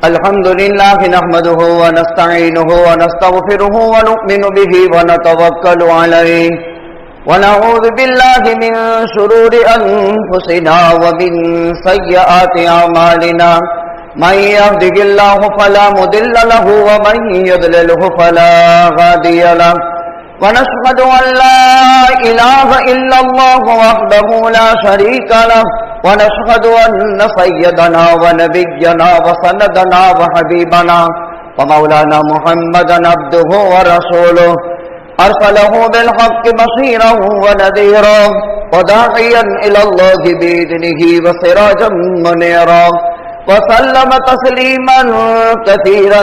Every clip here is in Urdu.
الحمد لله نحمده ونستعينه ونستغفره ونؤمن به ونتوكل عليه ونعوذ بالله من شرور أنفسنا ومن سيئات أعمالنا من يهده الله فلا مضل له ومن يضلله فلا هادي له ونشهد أن لا إله إلا الله وحده لا شريك له ونشهد أن سيدنا ونبينا وسندنا وحبيبنا ومولانا محمدا عبده ورسوله أرسله بالحق بشيرا ونذيرا وداعيا إلى الله بإذنه وسراجا منيرا وسلم تسليما كثيرا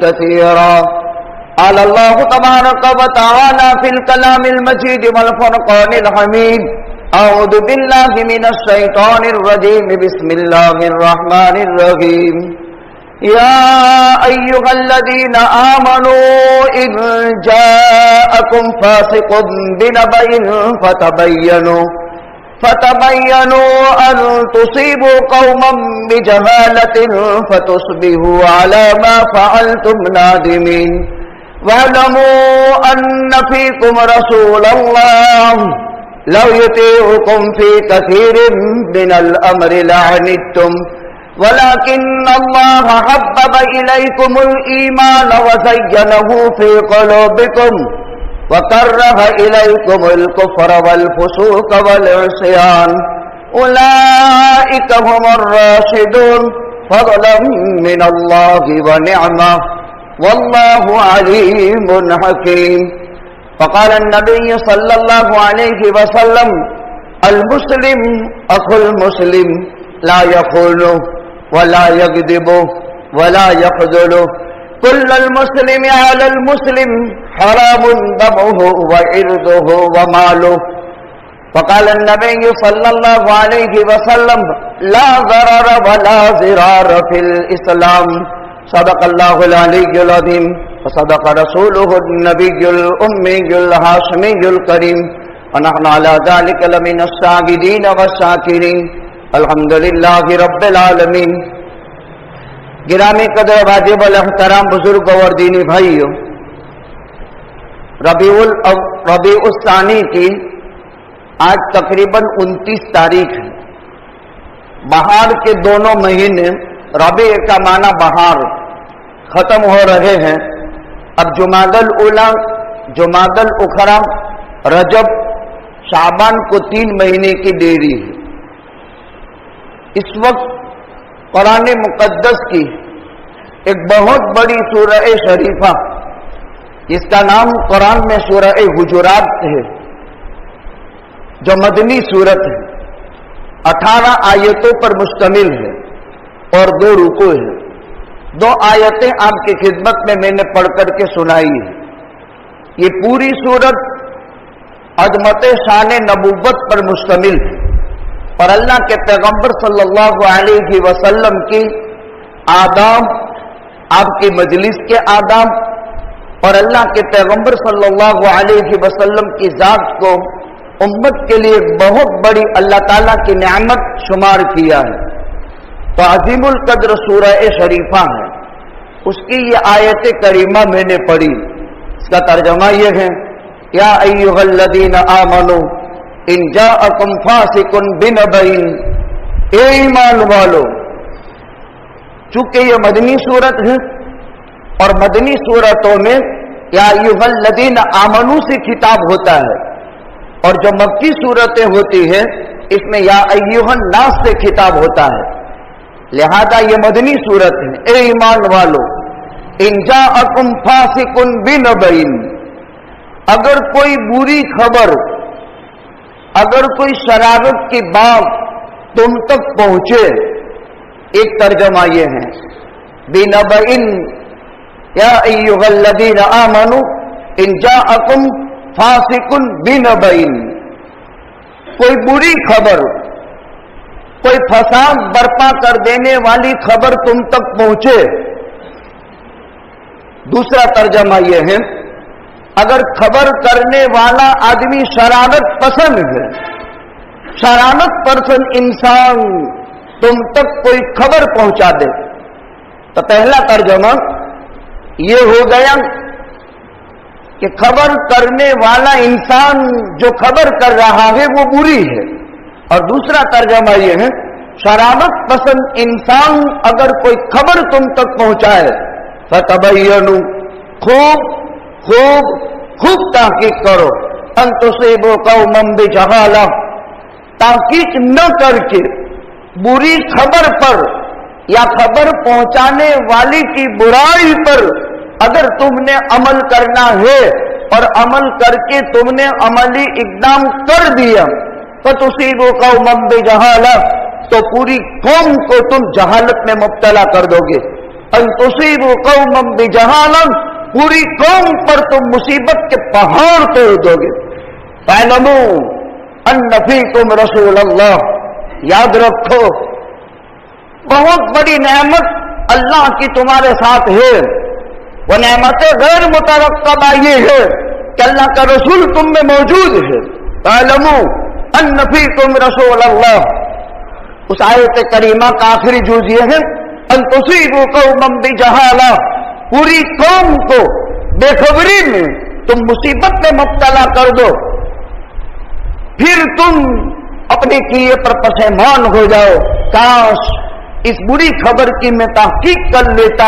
كثيرا. قال الله تبارك وتعالى في الكلام المجيد والفرقان الحميد: أعوذ بالله من الشيطان الرجيم بسم الله الرحمن الرحيم. يا أيها الذين آمنوا إن جاءكم فاسق بنبأ فتبينوا أن تصيبوا قوما بجهالة فتصبحوا على ما فعلتم نادمين. واعلموا أن فيكم رسول الله لو يطيعكم في كثير من الأمر لعنتم ولكن الله حبب إليكم الإيمان وزينه في قلوبكم وكره إليكم الكفر والفسوق والعصيان أولئك هم الراشدون فضلا من الله ونعمة والله عليم حكيم. فقال النبي صلى الله عليه وسلم: المسلم أخو المسلم لا يخونه ولا يكذبه ولا يخذله كل المسلم على المسلم حرام دمه وعرضه وماله. فقال النبي صلى الله عليه وسلم: لا ضرر ولا ضرار في الإسلام. صدق الله العلي العظيم وصدق رسوله النبي الأمي الهاشمي الكريم ونحن على ذلك لمن الشاهدين والشاكرين الحمد لله رب العالمين. گرامی قدر واجب الاحترام بزرگ اور دینی بھائیوں، ربیع الثانی کی آج تقریباً 29 تاریخ ہے. بہار کے دونوں مہینے ربیع کا معنی بہار ختم ہو رہے ہیں. اب جمادی الاولیٰ، جمادی الاخری، رجب، شعبان کو 3 مہینے کی دیری ہے. اس وقت قرآن مقدس کی ایک بہت بڑی سورہ شریفہ، جس کا نام قرآن میں سورہ حجرات ہے، جو مدنی سورت ہے، 18 آیتوں پر مشتمل ہے اور 2 رکوع ہے. 2 آیتیں آپ کی خدمت میں نے پڑھ کر کے سنائی ہے. یہ پوری سورت عظمت شان نبوت پر مشتمل ہے اور اللہ کے پیغمبر صلی اللہ علیہ وسلم کی آداب، آپ کی مجلس کے آداب اور اللہ کے پیغمبر صلی اللہ علیہ وسلم کی ذات کو امت کے لیے ایک بہت بڑی اللہ تعالیٰ کی نعمت شمار کیا ہے. تو عظیم القدر سورہ شریفہ ہے. اس کی یہ آیت کریمہ میں نے پڑھی. اس کا ترجمہ یہ ہے: یا ایھا الذین آمنوا ان جاءکم فاسق بنبأ، اے ایمان والو. چونکہ یہ مدنی صورت ہے اور مدنی صورتوں میں یا ایھا الذین آمنوا سے خطاب ہوتا ہے، اور جو مکی صورتیں ہوتی ہیں اس میں یا ایھا الناس سے خطاب ہوتا ہے. لہذا یہ مدنی صورت ہے. اے ایمان والو، ان جاءکم فاسق بنبأ، اگر کوئی بری خبر، اگر کوئی شرارت کی بات تم تک پہنچے. ایک ترجمہ یہ ہے بنبأ، یا ایھا الذین آمنوا ان جاءکم فاسق بنبأ، کوئی بری خبر، کوئی فساد برپا کر دینے والی خبر تم تک پہنچے. دوسرا ترجمہ یہ ہے اگر خبر کرنے والا آدمی شرارت پسند ہے، شرارت پسند انسان تم تک کوئی خبر پہنچا دے تو پہلا ترجمہ یہ ہو گیا کہ خبر کرنے والا انسان جو خبر کر رہا ہے وہ بری ہے، اور دوسرا ترجمہ یہ ہے شرارت پسند انسان اگر کوئی خبر تم تک پہنچائے فتبینوا، خوب خوب خوب تحقیق کرو، ان تصیبوا قوما بجہالہ، تحقیق نہ کر کے بری خبر پر یا خبر پہنچانے والی کی برائی پر اگر تم نے عمل کرنا ہے اور عمل کر کے تم نے عملی اقدام کر دیا فتصیبوا قوما بجہالہ، تو پوری قوم کو تم جہالت میں مبتلا کر دو گے، ان تصیبوا قوما بجہالہ، پوری قوم پر تم مصیبت کے پہاڑ توڑ دو گے۔ فاعلموا ان فیکم رسول اللہ، یاد رکھو بہت بڑی نعمت اللہ کی تمہارے ساتھ ہے، وہ نعمت غیر مترقبہ یہ ہے کہ اللہ کا رسول تم میں موجود ہے۔ فاعلموا ان فیکم رسول اللہ، اس آیت کریمہ کا آخری جز یہ ہے ان تصیبوا قوما بجہالہ، پوری قوم کو بے خبری میں تم مصیبت میں مبتلا کر دو، پھر تم اپنے کیے پر پشیمان ہو جاؤ، کاش اس بری خبر کی میں تحقیق کر لیتا،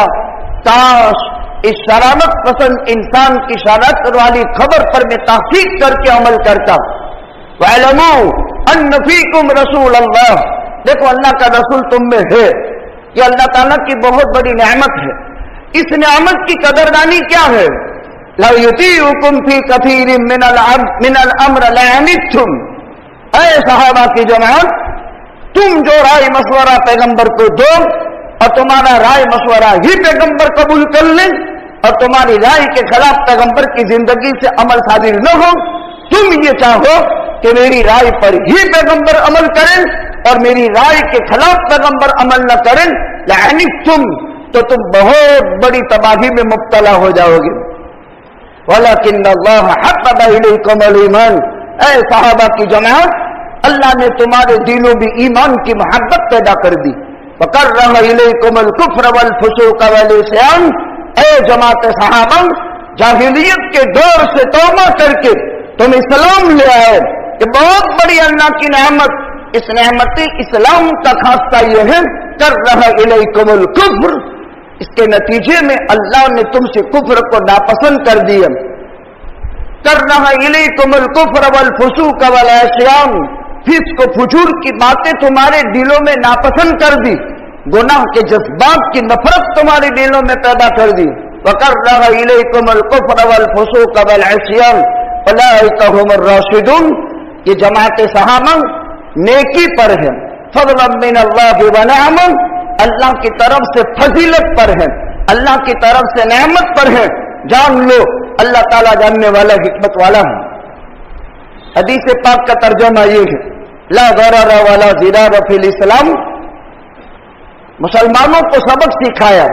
کاش اس شرارت پسند انسان کی شرارت والی خبر پر میں تحقیق کر کے عمل کرتا۔ وَاعْلَمُوا أَنَّ فِيكُمْ رَسُولَ اللَّهِ، دیکھو اللہ کا رسول تم میں ہے، یہ اللہ تعالیٰ کی بہت بڑی نعمت ہے۔ اس نعمت کی قدردانی کیا ہے؟ لَوْ يُطِيعُكُمْ فِي كَثِيرٍ مِّنَ الْأَمْرِ لَعَنِتُّمْ، اے صحابہ کی جماعت، تم جو رائے مشورہ پیغمبر کو دو اور تمہارا رائے مشورہ ہی پیغمبر قبول کر لیں اور تمہاری رائے کے خلاف پیغمبر کی زندگی سے عمل صادر نہ ہو، تم یہ چاہو کہ میری رائے پر ہی پیغمبر عمل کریں اور میری رائے کے خلاف پیغمبر عمل نہ کریں، لعنتم، تو تم بہت بڑی تباہی میں مبتلا ہو جاؤ گے۔ وَلَكِنَّ اللَّهَ حَبَّبَ إِلَيْكُمُ الْإِيمَانَ، اے صحابہ کی جماعت، اللہ نے تمہارے دلوں میں ایمان کی محبت پیدا کر دی۔ وَكَرَّهَ إِلَيْكُمُ الْكُفْرَ وَالْفُسُوقَ وَالْعِصْيَانَ، اے جماعت صحابہ، جاہلیت کے دور سے توبہ کر کے تم اسلام لے آئے، یہ بہت بڑی اللہ کی نعمت۔ اس نعمت اسلام کا خاصہ یہ ہے كَرَّهَ إِلَيْكُمُ الْكُفْرَ، اس کے نتیجے میں اللہ نے تم سے کفر کو ناپسند کر دیا۔ كَرَّهَ إِلَيْكُمُ الْكُفْرَ وَالْفُسُوقَ وَالْعِصْيَانَ، فسق و فجور کی باتیں تمہارے دلوں میں ناپسند کر دی، گناہ کے جذبات کی نفرت تمہارے دلوں میں پیدا کر دی۔ وَكَرَّهَ إِلَيْكُمُ الْكُفْرَ وَالْفُسُوقَ وَالْعِصْيَانَ أُولَٰئِكَ هُمُ الرَّاشِدُونَ، یہ جماعت صحابہ نیکی پر ہے، فضلا من اللہ ونعمہ، اللہ کی طرف سے فضیلت پر ہے، اللہ کی طرف سے نعمت پر ہے، جان لو اللہ تعالیٰ جاننے والا حکمت والا ہے۔ حدیث پاک کا ترجمہ یہ ہے لا ضرر ولا ضرار فی الاسلام، مسلمانوں کو سبق سکھایا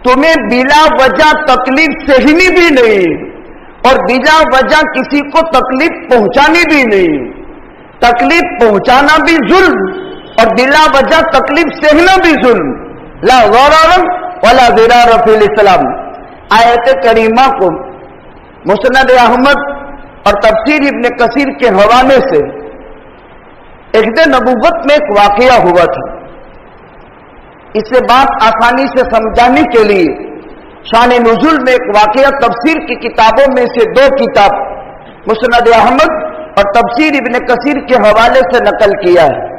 تمہیں بلا وجہ تکلیف سہنی بھی نہیں اور بلا وجہ کسی کو تکلیف پہنچانی بھی نہیں، تکلیف پہنچانا بھی ظلم اور بلا وجہ تکلیف سہنا بھی ظلم۔ لا ضرر ولا ضرار فی الاسلام، آیت کریمہ کو مسند احمد اور تفسیر ابن کثیر کے حوالے سے عہد نبوت میں ایک واقعہ ہوا تھا، اسے بات آسانی سے سمجھانے کے لیے شان نزول میں ایک واقعہ تفسیر کی کتابوں میں سے دو کتاب مسند احمد اور تفسیر ابن کثیر کے حوالے سے نقل کیا ہے۔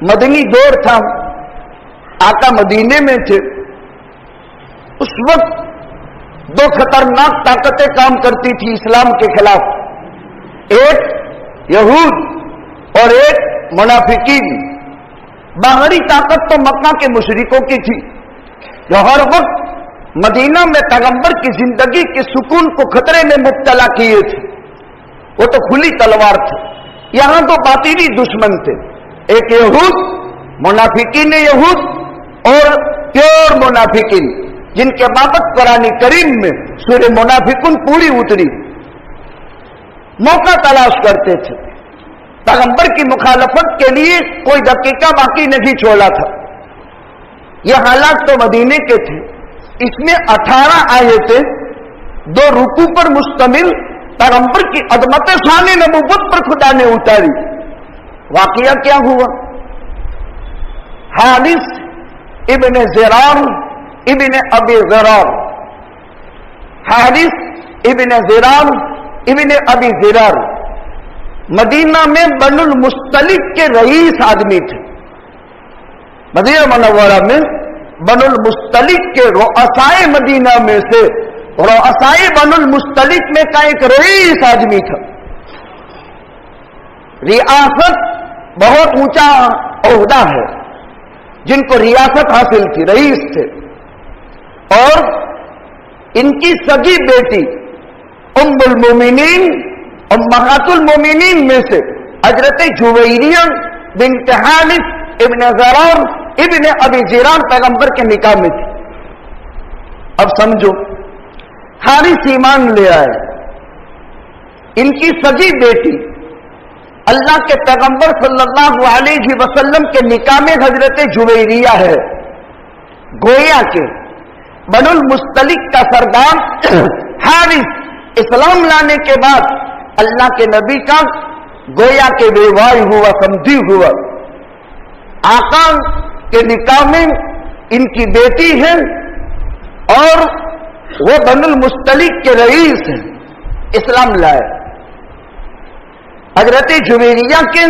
مدنی دور تھا، آقا مدینے میں تھے، اس وقت دو خطرناک طاقتیں کام کرتی تھی اسلام کے خلاف، ایک یہود اور ایک منافقین۔ باہری طاقت تو مکہ کے مشرکوں کی تھی جو ہر وقت مدینہ میں پیغمبر کی زندگی کے سکون کو خطرے میں مبتلا کیے تھے، وہ تو کھلی تلوار تھے۔ یہاں تو باطنی دشمن تھے، ایک یہود، منافقین یہود اور پیور منافقین، جن کے بابت قرآن کریم میں سورہ منافقون پوری اتری، موقع تلاش کرتے تھے، پیغمبر کی مخالفت کے لیے کوئی دقیقہ باقی نہیں چھوڑا تھا۔ یہ حالات تو مدینے کے تھے. اس میں 18 آیتیں 2 رکوع پر مشتمل پیغمبر کی عظمت شان نبوت پر خدا نے اتاری. واقعہ کیا ہوا؟ حارث ابن زرار ابن ابی زرار، حارث ابن زرار ابن ابی زرار مدینہ میں بنو المستلق کے رئیس آدمی تھے. مدینہ منورہ میں بنو المستلق کے رؤسائے مدینہ میں سے رؤسائے بنو المستلق میں کا ایک رئیس آدمی تھا. ریاست بہت اونچا عہدہ ہے. جن کو ریاست حاصل تھی رئیس تھے. اور ان کی سگی بیٹی ام المومنین امہات المومنین میں سے حضرت جویریہ بنت حارث ابن زرار ابن ابی زرار پیغمبر کے نکاح میں تھی. اب سمجھو، حارث ایمان لے آئے. ان کی سگی بیٹی اللہ کے پیغمبر صلی اللہ علیہ وسلم کے نکاح میں حضرت جویریہ ہے. گویا کے بنو المستلق کا سردار حارث اسلام لانے کے بعد اللہ کے نبی کا گویا کے بیوائی ہوا، سمجھی ہوا. آقا کے نکاح میں ان کی بیٹی ہے اور وہ بنو المستلق کے رئیس ہیں. اسلام لائے. حضرت جویریہ کے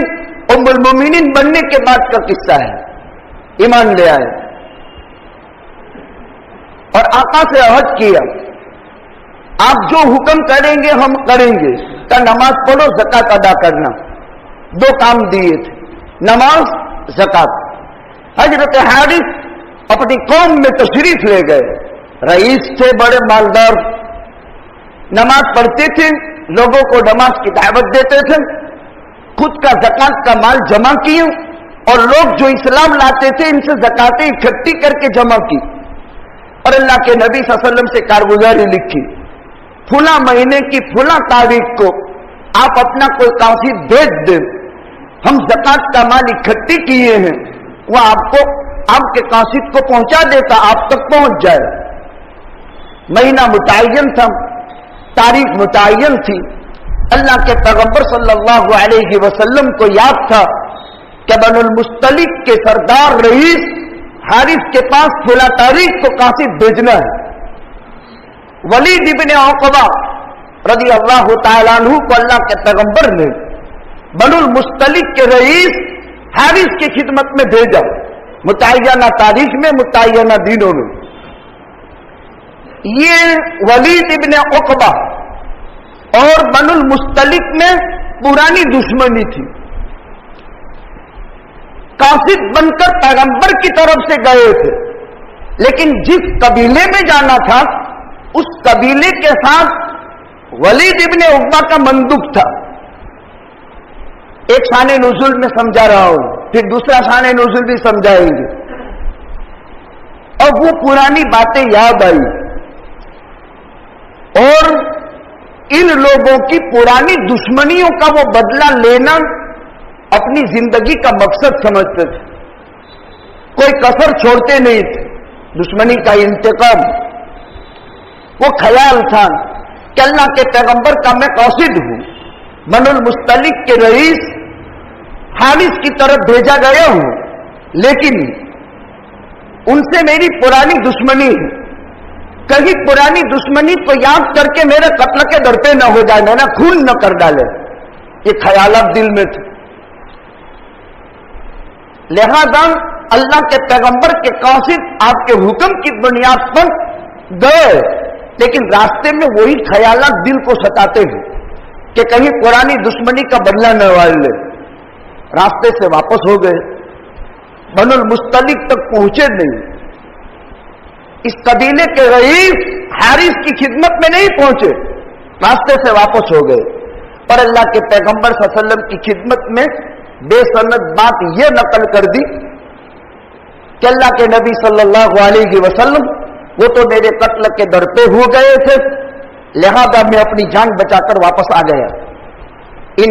ام المومنین بننے کے بعد کا قصہ ہے. ایمان لے آئے اور آقا سے عہد کیا، آپ جو حکم کریں گے ہم کریں گے. کا نماز پڑھو، زکات ادا کرنا. 2 کام دیے تھے، نماز، زکات. حضرت حارث اپنی قوم میں تشریف لے گئے. رئیس تھے، بڑے مالدار، نماز پڑھتے تھے، لوگوں کو نماز کی دعوت دیتے تھے. خود کا زکات کا مال جمع کیے اور لوگ جو اسلام لاتے تھے ان سے زکاتیں اکٹھی کر کے جمع کی اور اللہ کے نبی صلی اللہ علیہ وسلم سے کارگزاری لکھی. فلاں مہینے کی فلاں تاریخ کو آپ اپنا کوئی قاصد بھیج دیں، ہم زکات کا مال اکٹھی کیے ہیں، وہ آپ کے قاصد کو پہنچا دیتا، آپ تک پہنچ جائے. مہینہ متعین تھا، تاریخ متعین تھی. اللہ کے پیغمبر صلی اللہ علیہ وسلم کو یاد تھا کہ بنو المستلق کے سردار رئیس حارث کے پاس فلاں تاریخ کو قاصد بھیجنا ہے. ولید ابن عقبہ رضی اللہ تعالیٰ عنہ کو اللہ کے پیغمبر نے بنو المستلق کے رئیس حارث کی خدمت میں بھیجا، متعینہ تاریخ میں، متعینہ دنوں میں. یہ ولید ابن عقبہ اور بنو المستلق میں پرانی دشمنی تھی. قاصد بن کر پیغمبر کی طرف سے گئے تھے، لیکن جس قبیلے میں جانا تھا اس قبیلے کے ساتھ ولید ابن عقبہ کا مندوب تھا. ایک شان نزول میں سمجھا رہا ہوں، پھر دوسرا شان نزول بھی سمجھائیں گے. اور وہ پرانی باتیں یاد آئی اور ان لوگوں کی پرانی دشمنیوں کا وہ بدلہ لینا اپنی زندگی کا مقصد سمجھتے تھے. کوئی کسر چھوڑتے نہیں تھے. دشمنی کا انتقام وہ خیال تھا کہ اللہ کے پیغمبر کا میں قاصد ہوں، بنو المستلق کے رئیس حارث کی طرف بھیجا گیا ہوں، لیکن ان سے میری پرانی دشمنی ہے. کہیں پرانی دشمنی کو یاد کر کے میرے قتل کے در پہ نہ ہو جائے، میرا خون نہ کر ڈالے. یہ خیالات دل میں تھے. لہذا اللہ کے پیغمبر کے قاصد آپ کے حکم کی بنیاد پر گئے، لیکن راستے میں وہی خیالات دل کو ستاتے ہیں کہ کہیں پرانی دشمنی کا بدلہ نہ لے. راستے سے واپس ہو گئے، بنو المستلق تک پہنچے نہیں. اس قبیلے کے رئیس حارث کی خدمت میں نہیں پہنچے، راستے سے واپس ہو گئے. اور اللہ کے پیغمبر صلی اللہ علیہ وسلم کی خدمت میں بے سند بات یہ نقل کر دی کہ اللہ کے نبی صلی اللہ علیہ وسلم وہ تو میرے قتل کے در پہ ہو گئے تھے، لہذا میں اپنی جان بچا کر واپس آ گیا. ان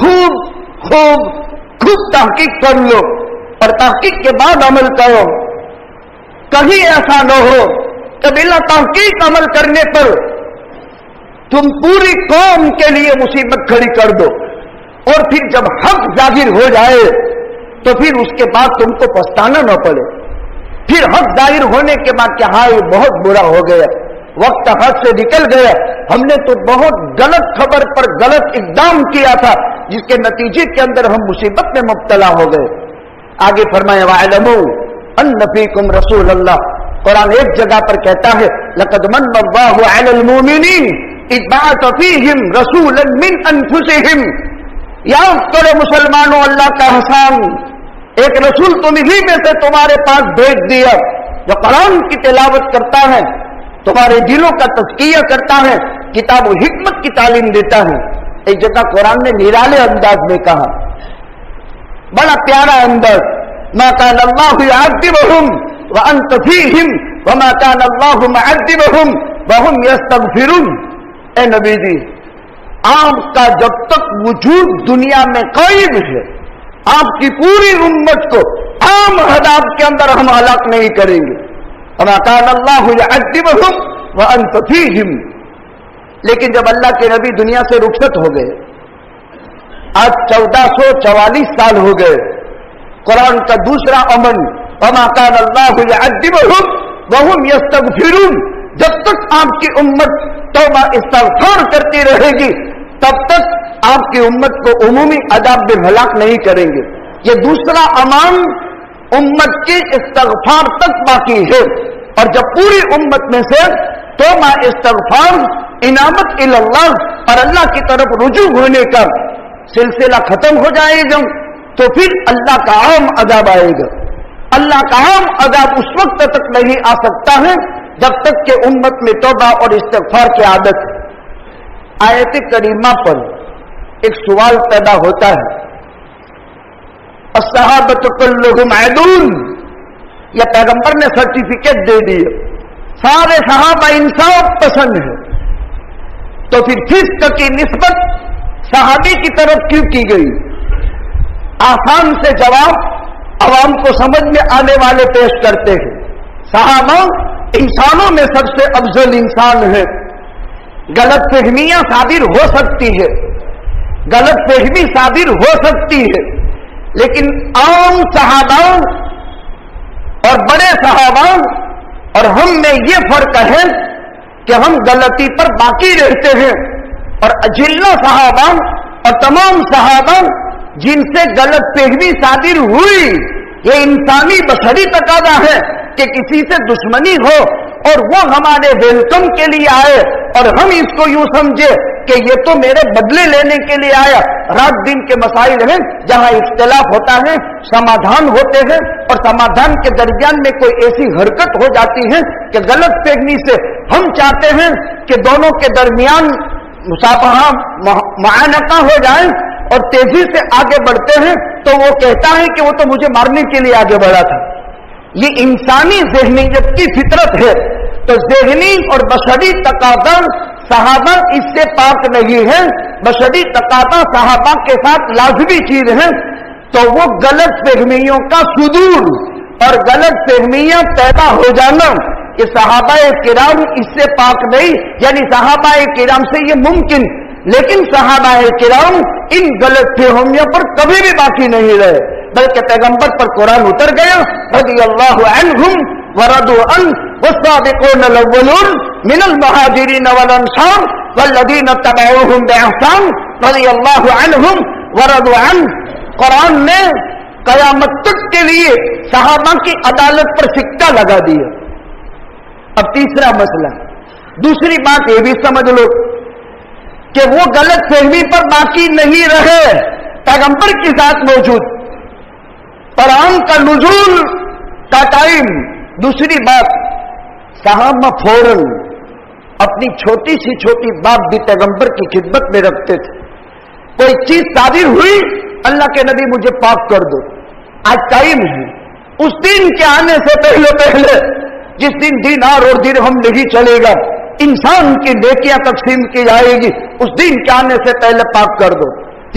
خوب خوب خوب تحقیق کر لو اور تحقیق کے بعد عمل کرو. کہیں ایسا نہ ہو کہ بلا تحقیق عمل کرنے پر تم پوری قوم کے لیے مصیبت کھڑی کر دو اور پھر جب حق ظاہر ہو جائے تو پھر اس کے بعد تم کو پچھتانا نہ پڑے. پھر حق ظاہر ہونے کے بعد کہ ہاں یہ بہت برا ہو گیا, وقت حد سے نکل گیا, ہم نے تو بہت غلط خبر پر غلط اقدام کیا تھا جس کے نتیجے کے اندر ہم مصیبت میں مبتلا ہو گئے. آگے فرمایا وَاعْلَمُوا أَنَّ فِيكُمْ رَسُولَ اللَّهِ. قرآن ایک جگہ پر کہتا ہے لَقَدْ مَنَّ اللَّهُ عَلَى الْمُؤْمِنِينَ إِذْ بَعَثَ فِيهِمْ رَسُولًا مِّنْ أَنفُسِهِمْ. یاد کرو مسلمانوں اللہ کا احسان, ایک رسول تمہیں میں سے تمہارے پاس بھیج دیا جو قرآن کی تلاوت کرتا ہے, تمہارے دلوں کا تزکیہ کرتا ہے, کتاب و حکمت کی تعلیم دیتا ہے. ایک جگہ قرآن نے نرالے انداز میں کہا, بڑا پیارا انداز, ما کان اللہ یعذبہم وانت فیہم وما کان اللہ معذبہم وہم یستغفرون. اے نبی جی, آپ کا جب تک وجود دنیا میں قائم ہے آپ کی پوری امت کو عام عذاب کے اندر ہم ہلاک نہیں کریں گے. وما کان اللہ یعذبہم وانت فیہم. لیکن جب اللہ کے نبی دنیا سے رخصت ہو گئے, آج 1444 سال ہو گئے, قرآن کا دوسرا امن وما کان اللہ یعذبہم وہم یستغفرون. جب تک آپ کی امت توبہ استغفار کرتی رہے گی تب تک آپ کی امت کو عمومی عذاب میں ہلاک نہیں کریں گے. یہ دوسرا امان امت کے استغفار تک باقی ہے, اور جب پوری امت میں سے توبہ استغفار انابت اللہ اور اللہ کی طرف رجوع ہونے کا سلسلہ ختم ہو جائے گا تو پھر اللہ کا عام عذاب آئے گا. اللہ کا عام عذاب اس وقت تک نہیں آ سکتا ہے جب تک کہ امت میں توبہ اور استغفار کی عادت. آیت کریمہ پر ایک سوال پیدا ہوتا ہے, الصحابۃ کلھم عدول. یا پیغمبر نے سرٹیفکیٹ دے دی, سارے صحابہ انصاف پسند ہے, تو پھر فسق کی نسبت صحابی کی طرف کیوں کی گئی؟ آسان سے جواب عوام کو سمجھ میں آنے والے پیش کرتے ہیں. صحابہ انسانوں میں سب سے افضل انسان ہے. غلط فہمیاں صادر ہو سکتی ہے, غلط فہمی صادر ہو سکتی ہے, لیکن عام صحابہ اور بڑے صحابہ اور ہم میں یہ فرق ہے کہ ہم غلطی پر باقی رہتے ہیں, اور اجلہ صحابہ اور تمام صحابہ جن سے غلط فہمی صادر ہوئی, یہ انسانی بشری تقاضا ہے کہ کسی سے دشمنی ہو اور وہ ہمارے ویلکم کے لیے آئے اور ہم اس کو یوں سمجھے کہ یہ تو میرے بدلے لینے کے لیے آیا. رات دن کے مسائل ہیں جہاں اختلاف ہوتا ہے, سمادھان ہوتے ہیں, اور سمادھان کے درمیان میں کوئی ایسی حرکت ہو جاتی ہے کہ غلط فہمی سے ہم چاہتے ہیں کہ دونوں کے درمیان مصافحہ معانقہ ہو جائے اور تیزی سے آگے بڑھتے ہیں, تو وہ کہتا ہے کہ وہ تو مجھے مارنے کے لیے آگے بڑھا تھا. یہ انسانی ذہنیت کی فطرت ہے. تو ذہنی اور بشری تقاضا صحابہ اس سے پاک نہیں ہے, بشری تقاضا صحابہ کے ساتھ لازمی چیز ہے. تو وہ غلط فہمیوں کا صدور اور غلط فہمیاں پیدا ہو جانا, کہ صحابہ کرام اس سے پاک نہیں, یعنی صحابہ کرام سے یہ ممکن, لیکن صحابہ کرام ان غلط فہمیوں پر کبھی بھی باقی نہیں رہے, بلکہ پیغمبر پر قرآن اتر گیا رضی اللہ عنہم ورضوا عنہ والسابقون الاولون من المہاجرین والانصار والذین اتبعوہم باحسان رضی اللہ عنہم ورضوا عنہ. قرآن نے قیامت تک کے لیے صحابہ کی عدالت پر سکہ لگا دیا. اب تیسرا مسئلہ, دوسری بات یہ بھی سمجھ لو کہ وہ غلط فہمی پر باقی نہیں رہے, پیغمبر کی ذات موجود, قرآن کا نزول کا ٹائم. دوسری بات, صحابہ فوراً اپنی چھوٹی سی چھوٹی بات بھی پیغمبر کی خدمت میں رکھتے تھے. کوئی چیز صادر ہوئی, اللہ کے نبی مجھے پاک کر دو, آج ٹائم ہے. اس دن کے آنے سے پہلے جس دن دینار اور درہم نہیں چلے گا, انسان کی نیکیاں تقسیم کی جائے گی, اس دن کے آنے سے پہلے پاک کر دو.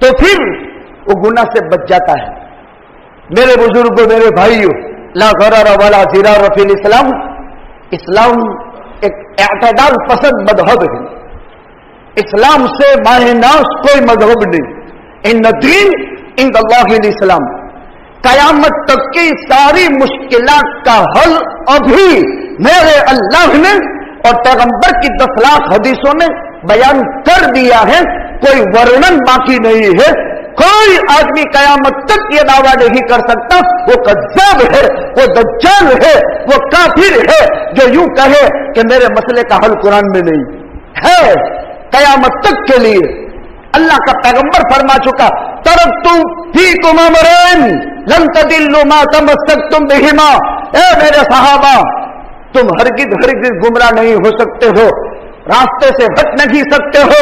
تو پھر وہ گناہ سے بچ جاتا ہے. میرے بزرگوں، میرے بھائیوں، لا غرر ولا ضرار فی الاسلام. اسلام ایک اعتدال پسند مذہب ہے. اسلام سے ماہ ناز کوئی مذہب نہیں. ان الدین عند اللہ الاسلام. قیامت تک کی ساری مشکلات کا حل ابھی میرے اللہ نے اور پیغمبر کی 10 لاکھ حدیثوں نے بیان کر دیا ہے. کوئی ورنن باقی نہیں ہے. کوئی آدمی قیامت تک یہ دعویٰ نہیں کر سکتا وہ کذاب ہے، وہ دجال ہے، وہ کافر ہے جو یوں کہے کہ میرے مسئلے کا حل قرآن میں نہیں ہے. قیامت تک کے لیے اللہ کا پیغمبر فرما چکا، ترکت فیکم امرین لن تضلوا ما تمسکتم بہما. اے میرے صحابہ، تم ہرگز گمراہ نہیں ہو سکتے ہو، راستے سے ہٹ نہیں سکتے ہو،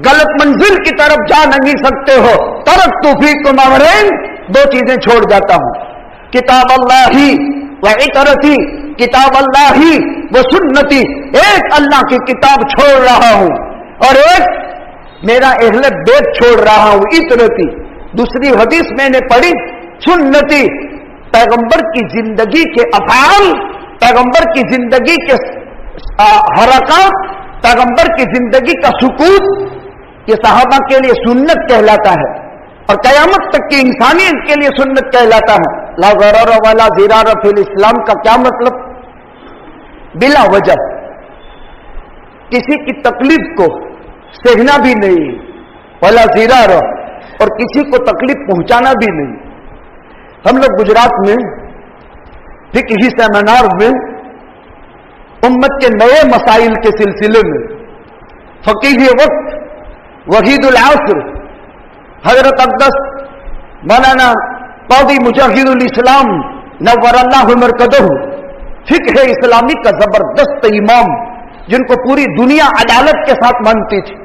غلط منزل کی طرف جا نہیں سکتے ہو. ترکت فیکم امرین، 2 چیزیں چھوڑ جاتا ہوں، کتاب اللہ و عطرتی، کتاب اللہ و سنتی. ایک اللہ کی کتاب چھوڑ رہا ہوں اور ایک میرا اہل بیت چھوڑ رہا ہوں، عطرتی. دوسری حدیث میں نے پڑھی سنتی. پیغمبر کی زندگی کے افعال، پیغمبر کی زندگی کے حرکات، پیغمبر کی زندگی کا سکوت، یہ صحابہ کے لیے سنت کہلاتا ہے اور قیامت تک کی انسانیت کے لیے سنت کہلاتا ہے. لا غرر ولا ضرار فی الاسلام کا کیا مطلب؟ بلا وجہ کسی کی تکلیف کو سہنا بھی نہیں، ولا ضرار، اور کسی کو تکلیف پہنچانا بھی نہیں. ہم لوگ گجرات میں فقہی سیمینار میں امت کے نئے مسائل کے سلسلے میں فقیہ وقت وحید العصر حضرت اقدس مولانا قاضی مجاہد الاسلام نور اللہ مرکزہ، فقہ اسلامی کا زبردست امام جن کو پوری دنیا عدالت کے ساتھ مانتی تھی،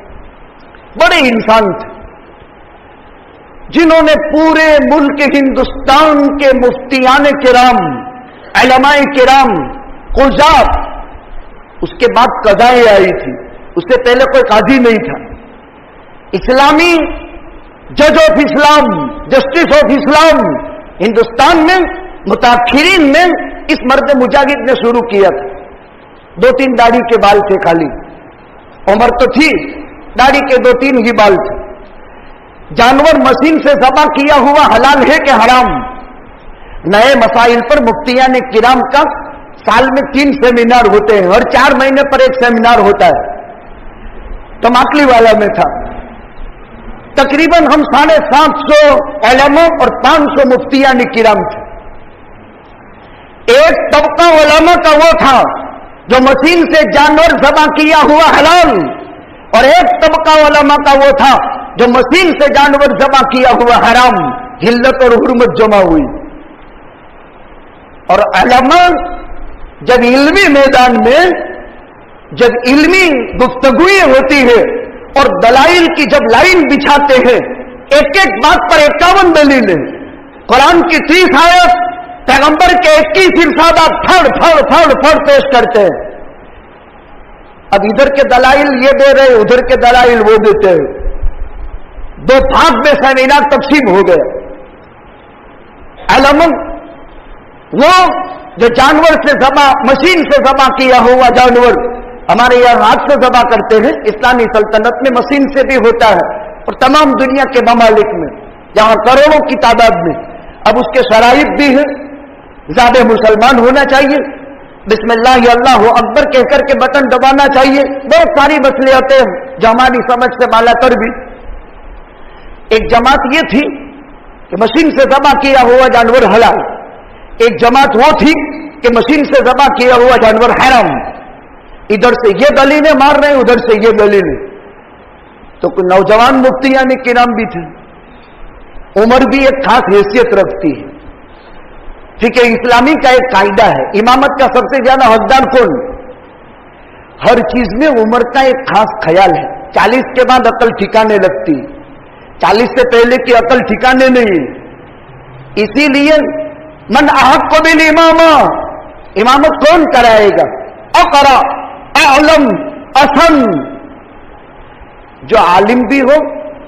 بڑے انسان تھے جنہوں نے پورے ملک ہندوستان کے مفتیان کرام، علماء کرام، قضات، اس کے بعد قضائیں آئی تھی، اس سے پہلے کوئی قاضی نہیں تھا. اسلامی جج آف اسلام، جسٹس آف اسلام ہندوستان میں متاخرین میں اس مرد مجاہد نے شروع کیا تھا. 2-3 داڑھی کے بال تھے، خالی عمر تو تھی، داڑھی کے 2-3 ہی بال تھے. جانور مشین سے ذبح کیا ہوا حلال ہے کہ حرام؟ نئے مسائل پر مفتیان کرام کا سال میں 3 سیمینار ہوتے ہیں، ہر 4 مہینے پر ایک سیمینار ہوتا ہے. تماکلی والا میں تھا، تقریباً ہم 750 علماء اور 500 مفتیان کرام تھے. ایک طبقہ علماء کا وہ تھا جو مشین سے جانور ذبح کیا ہوا حلال، اور ایک طبقہ علماء کا وہ تھا جو مشین سے جانور ذبح کیا ہوا حرام. حلت اور حرمت جمع ہوئی. اور علماء جب علمی میدان میں جب علمی گفتگویں ہوتی ہے اور دلائل کی جب لائن بچھاتے ہیں، ایک ایک بات پر 51 دلیلیں، قرآن کی 30 آیت، پیغمبر کے 21 ارشادات پھڑ پھڑ پھڑ پھڑ پیش کرتے ہیں. اب ادھر کے دلائل یہ دے رہے، ادھر کے دلائل وہ دیتے ہیں. 2 بھاگ میں سیمینار تقسیم ہو گئے. علم وہ جو جانور سے ذبح، مشین سے ذبح کیا ہوا جانور، ہمارے یہاں ہاتھ سے ذبح کرتے ہیں، اسلامی سلطنت میں مشین سے بھی ہوتا ہے، اور تمام دنیا کے ممالک میں جہاں کروڑوں کی تعداد میں. اب اس کے شرائط بھی ہیں، زیادہ مسلمان ہونا چاہیے، بسم اللہ اللہ اکبر کہہ کر کے بٹن دبانا چاہیے، بہت ساری مصلحتیں جو ہماری سمجھ سے بالا تر بھی. ایک جماعت یہ تھی کہ مشین سے ذبح کیا ہوا جانور حلال، ایک جماعت وہ تھی کہ مشین سے ذبح کیا ہوا جانور حرام. ادھر سے یہ دلیلیں مار رہے ہیں، ادھر سے یہ دلیلیں. تو نوجوان مفتیان کرام بھی تھے. عمر بھی ایک خاص حیثیت رکھتی ہے. فقہ اسلامی کا ایک قاعدہ ہے، امامت کا سب سے زیادہ حقدار کون؟ ہر چیز میں عمر کا ایک خاص خیال ہے. 40 کے بعد عقل ٹھکانے لگتی، 40 سے پہلے کی عقل ٹھکانے نہیں. اسی لیے من احق بالامامہ، امامت کون کرائے گا؟ اقرا، اعلم، احسن. جو عالم بھی ہو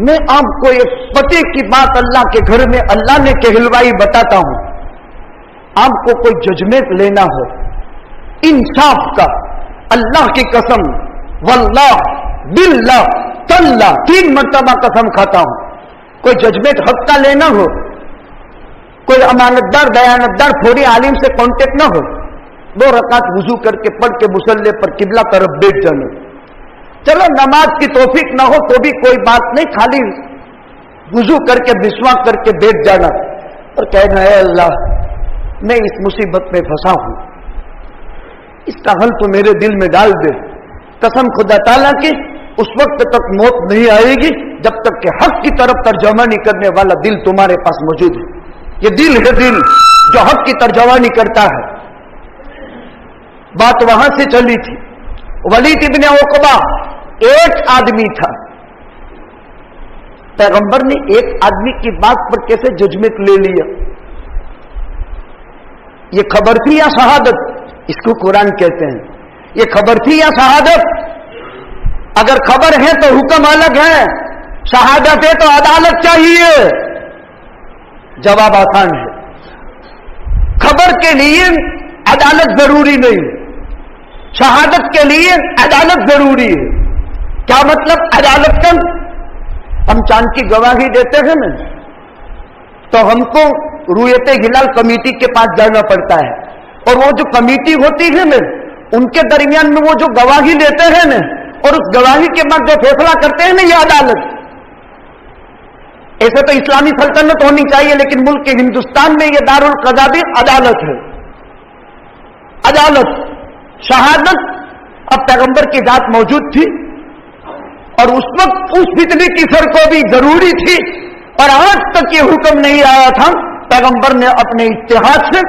میں آپ کو ایک پتے کی بات اللہ کے گھر میں اللہ نے کہلوائی بتاتا ہوں. آپ کو کوئی ججمنٹ لینا ہو انصاف کا، اللہ کی قسم، واللہ باللہ تاللہ 3 مرتبہ قسم کھاتا ہوں، کوئی ججمنٹ حق کا لینا ہو، کوئی امانتدار دیانتدار فوری عالم سے کانٹیکٹ نہ ہو، 2 رکعت وضو کر کے پڑھ کے مصلی پر قبلہ طرف بیٹھ جانا. چلو نماز کی توفیق نہ ہو تو بھی کوئی بات نہیں، خالی وضو کر کے مسواک کر کے بیٹھ جانا اور کہنا ہے اللہ میں اس مصیبت میں پھنسا ہوں، اس کا حل تو میرے دل میں ڈال دے. قسم خدا تعالیٰ کی اس وقت تک موت نہیں آئے گی جب تک کہ حق کی طرف ترجمانی کرنے والا دل تمہارے پاس موجود ہے. یہ دل ہے، دل جو حق کی ترجمانی کرتا ہے. بات وہاں سے چلی تھی. ولید ابن عقبہ ایک آدمی تھا، پیغمبر نے ایک آدمی کی بات پر کیسے ججمنٹ لے لیا؟ یہ خبر تھی یا شہادت؟ اس کو قرآن کہتے ہیں. یہ خبر تھی یا شہادت؟ اگر خبر ہے تو حکم الگ ہے، شہادت ہے تو عدالت چاہیے. جواب آسان ہے. خبر کے لیے عدالت ضروری نہیں، شہادت کے لیے عدالت ضروری ہے. کیا مطلب عدالت کا؟ ہم چاند کی گواہی دیتے ہیں نا تو ہم کو رویت ہلال کمیٹی کے پاس جانا پڑتا ہے، اور وہ جو کمیٹی ہوتی ہے نا ان کے درمیان میں وہ جو گواہی دیتے ہیں نا اور اس گواہی کے بعد جو فیصلہ کرتے ہیں نا یہ عدالت. ایسے تو اسلامی سلطنت ہونی چاہیے لیکن ملک کے ہندوستان میں یہ دارالقضا بھی عدالت ہے. عدالت شہادت اب پیغمبر کی ذات موجود تھی اور اس وقت اس فتنے کی سر کو بھی ضروری تھی اور آج تک یہ حکم نہیں آیا تھا. پیغمبر نے اپنے اجتہاد سے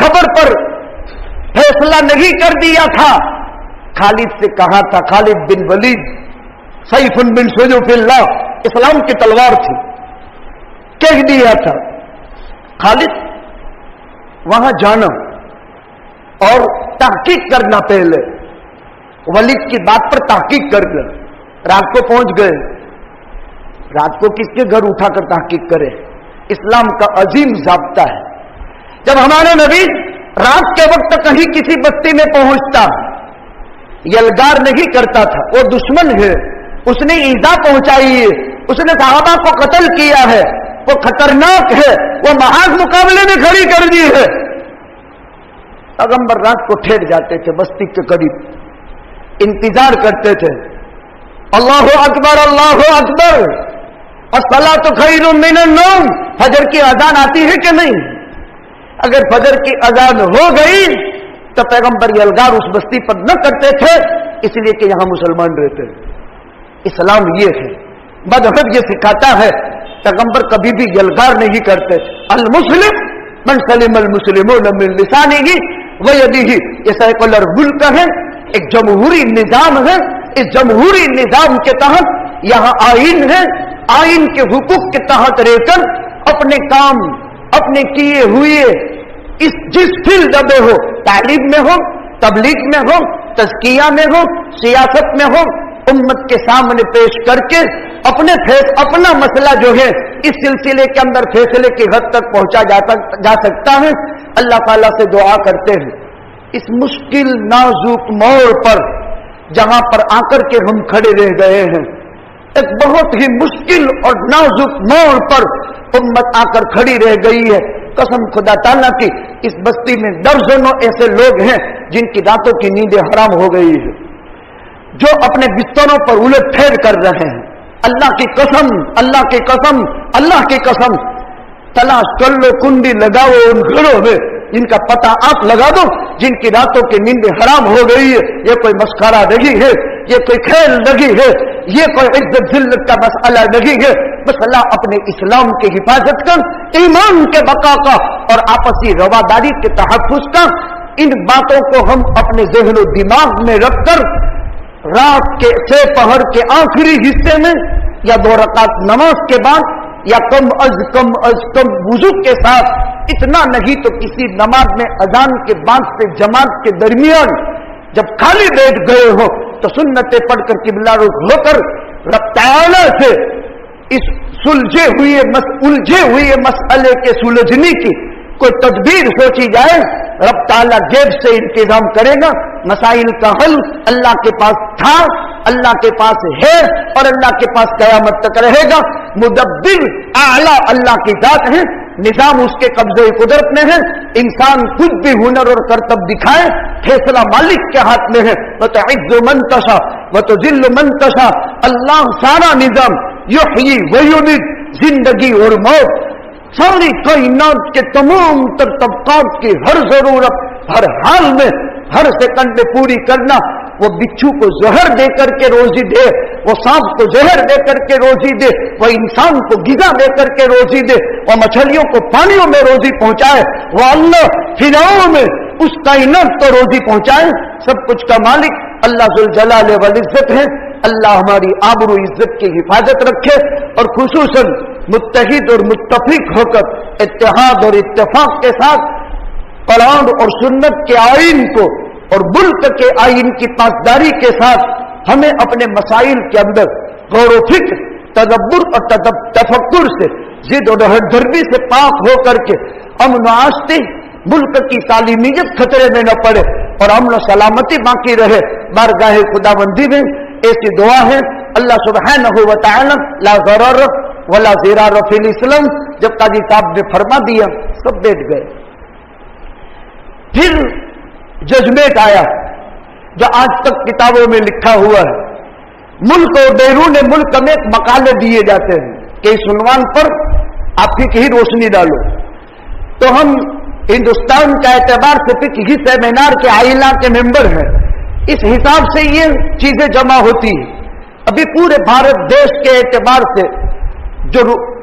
خبر پر فیصلہ نہیں کر دیا تھا. خالد سے کہا تھا، خالد بن ولید سیف من سیوف اللہ، اسلام کی تلوار تھی، کہہ دیا تھا خالد وہاں جانا اور تحقیق کرنا. پہلے ولید کی بات پر تحقیق کرنا. رات کو پہنچ گئے. رات کو کس کے گھر اٹھا کر تحقیق کرے؟ اسلام کا عظیم ضابطہ ہے. جب ہمارے نبی رات کے وقت کہیں کسی بستی میں پہنچتا یلغار نہیں کرتا تھا. وہ دشمن ہے، اس نے ایذا پہنچائی ہے، اس نے صحابہ کو قتل کیا ہے، وہ خطرناک ہے، وہ محاذ مقابلے میں کھڑی کر دی ہے. پیغمبر رات کو ٹھہر جاتے تھے بستی کے قریب، انتظار کرتے تھے. اللہ اکبر اللہ اکبر، الصلاۃ خیر من النوم. فجر کی اذان آتی ہے کہ نہیں؟ اگر فجر کی اذان ہو گئی تو پیغمبر یلغار اس بستی پر نہ کرتے تھے، اس لیے کہ یہاں مسلمان رہتے ہیں. اسلام یہ ہے، مذہب یہ سکھاتا ہے. پیغمبر کبھی بھی یلغار نہیں کرتے. المسلم من سلم المسلمون من لسانه ویدہ. یہ سیکولر ملک ہے، ایک جمہوری نظام ہے. اس جمہوری نظام کے تحت یہاں آئین ہے. آئین کے حقوق کے تحت رہ کر اپنے کام اپنے کیے ہوئے جس فیلڈ میں ہو، تعلیم میں ہو، تبلیغ میں ہو، تزکیہ میں ہو، سیاست میں ہو، امت کے سامنے پیش کر کے اپنا مسئلہ جو ہے اس سلسلے کے اندر فیصلے کی حد تک پہنچا جا سکتا ہے. اللہ تعالیٰ سے دعا کرتے ہیں اس مشکل نازک موڑ پر جہاں پر آ کر کے ہم کھڑے رہ گئے ہیں، ایک بہت ہی مشکل اور نازک موڑ پر امت آ کر کھڑی رہ گئی ہے. قسم خدا تعالیٰ کی اس بستی میں درجنوں ایسے لوگ ہیں جن کی راتوں کی نیندیں حرام ہو گئی ہے، جو اپنے بستروں پر الٹ پھیر کر رہے ہیں. اللہ کی قسم، اللہ کی قسم، اللہ کی قسم، تلاش کر لو، کنڈی لگاؤ ان گھروں میں جن کا پتہ آپ لگا دو جن کی راتوں کی نیندیں حرام ہو گئی ہے. یہ کوئی مسخرہ نہیں ہے، یہ کوئی کھیل نہیں ہے، یہ کوئی عزت ذلت کا مسئلہ نہیں ہے. مسئلہ اپنے اسلام کی حفاظت کا، ایمان کے بقا کا اور آپسی رواداری کے تحفظ کا. ان باتوں کو ہم اپنے ذہن و دماغ میں رکھ کر رات کے سے پہر کے آخری حصے میں یا 2 رکعت نماز کے بعد یا کم از کم وضو کے ساتھ، اتنا نہیں تو کسی نماز میں اذان کے بعد سے جماعت کے درمیان جب خالی بیٹھ گئے ہو تو سنتیں پڑھ کر قبلہ رخ ہو کر رب تعالی سے اس الجھے ہوئے مسئلے کے سلجھنے کی کوئی تدبیر سوچی جائے، رب تعالیٰ غیب سے انتظام کرے گا۔ مسائل کا حل اللہ کے پاس تھا، اللہ کے پاس ہے اور اللہ کے پاس قیامت تک رہے گا۔ مدبر اعلیٰ اللہ کی ذات ہے، نظام اس کے قبضے قدرت میں ہے۔ انسان خود بھی ہنر اور کرتب دکھائے، فیصلہ مالک کے ہاتھ میں ہے۔ وَتُعِزُّ مَن تَشَاءُ وَتُذِلُّ مَن تَشَاءُ، اللہ سارا نظام یحیی ویمیت، زندگی اور موت، ساری کائنات کے تمام تر طبقات کی ہر ضرورت ہر حال میں ہر سیکنڈ میں پوری کرنا۔ وہ بچھو کو زہر دے کر کے روزی دے، وہ سانپ کو زہر دے کر کے روزی دے، وہ انسان کو غذا دے کر کے روزی دے، وہ مچھلیوں کو پانیوں میں روزی پہنچائے، وہ اللہ فضاؤں میں اس کائنات کو روزی پہنچائے۔ سب کچھ کا مالک اللہ ذوالجلال والعزت ہے۔ اللہ ہماری آبرو عزت کی حفاظت رکھے اور خصوصاً متحد اور متفق ہو کر اتحاد اور اتفاق کے ساتھ قرآن اور سنت کے آئین کو اور ملک کے آئین کی پاسداری کے ساتھ ہمیں اپنے مسائل کے اندر غور و فکر، تدبر اور تفکر سے، ضد اور ہردردی سے پاک ہو کر کے امن و آشتی، ملک کی سالمیت خطرے میں نہ پڑے اور امن و سلامتی باقی رہے۔ بارگاہ خداوندی میں ایسی دعا ہے، اللہ سبحانہ و تعالی لا ضرر ولا ضرار فی الاسلام، جب قاضی صاحب نے فرما دیا سب بیٹھ گئے۔ پھر ججمنٹ آیا جو آج تک کتابوں میں لکھا ہوا ہے، ملک اور بیرون ملک میں مقالے دیے جاتے ہیں کہ اس عنوان پر آپ کی روشنی ڈالو، تو ہم ہندوستان کا اعتبار سے فقہی سیمینار کے آئلہ کے ممبر ہیں، اس حساب سے یہ چیزیں جمع ہوتی ہیں۔ ابھی پورے بھارت دیش کے اعتبار سے جو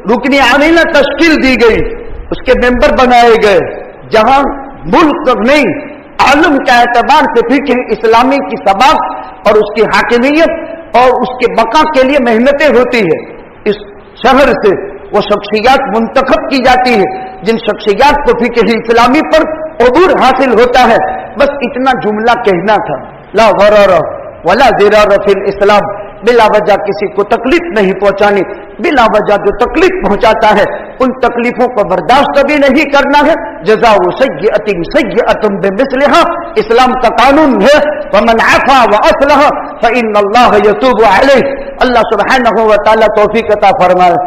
رکن عاملہ تشکیل دی گئی، اس کے ممبر بنائے گئے، جہاں ملک نہیں عالم کا اعتبار سے فقہ اسلامی کی سباق اور اس کی حاکمیت اور اس کے بقا کے لیے محنتیں ہوتی ہے۔ اس شہر سے وہ شخصیات منتخب کی جاتی ہے جن شخصیات کو فقہ اسلامی پر عبور حاصل ہوتا ہے۔ بس اتنا جملہ کہنا تھا، لا ضرر ولا ضرار فی الاسلام، بلا وجہ کسی کو تکلیف نہیں پہنچانی، بلا وجہ جو تکلیف پہنچاتا ہے ان تکلیفوں کو برداشت بھی نہیں کرنا ہے۔ جزاء سیئۃ سیئۃ بمثلھا، اسلام کا قانون ہے، ومن عفا واصلح فان اللہ یتوب علیہ۔ اللہ سبحانہ و تعالی توفیق عطا فرمائے۔